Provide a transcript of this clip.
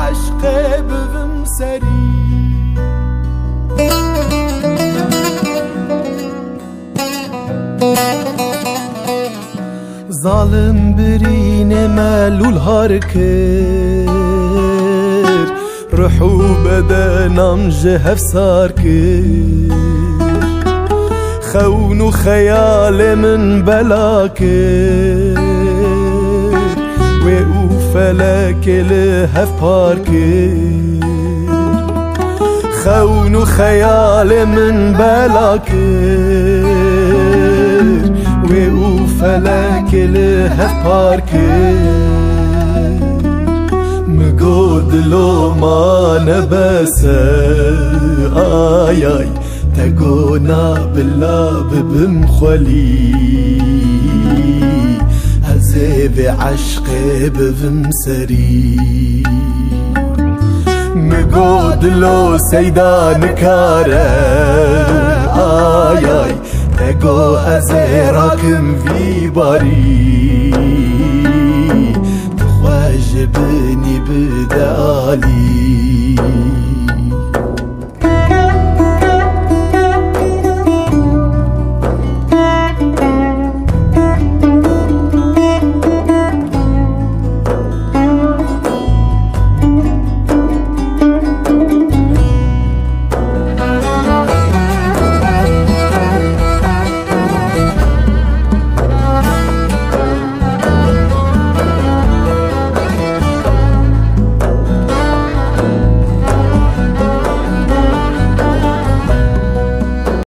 عشق ببم سری ظالم برین ملول هار کر روح و بدنم جهف سار کر خون و خیال من بلا کر و او فلک لهف پار کر خون و خیال من بلا کر و او فلک لهف پار کر مگو دلو ما نبسه آی آی تگو نابلا ببم خلی هزه به عشق ببم سری مگو دلو سیدا نکاره آی آی تگو از راکم وی باری تخواج بنی بدالی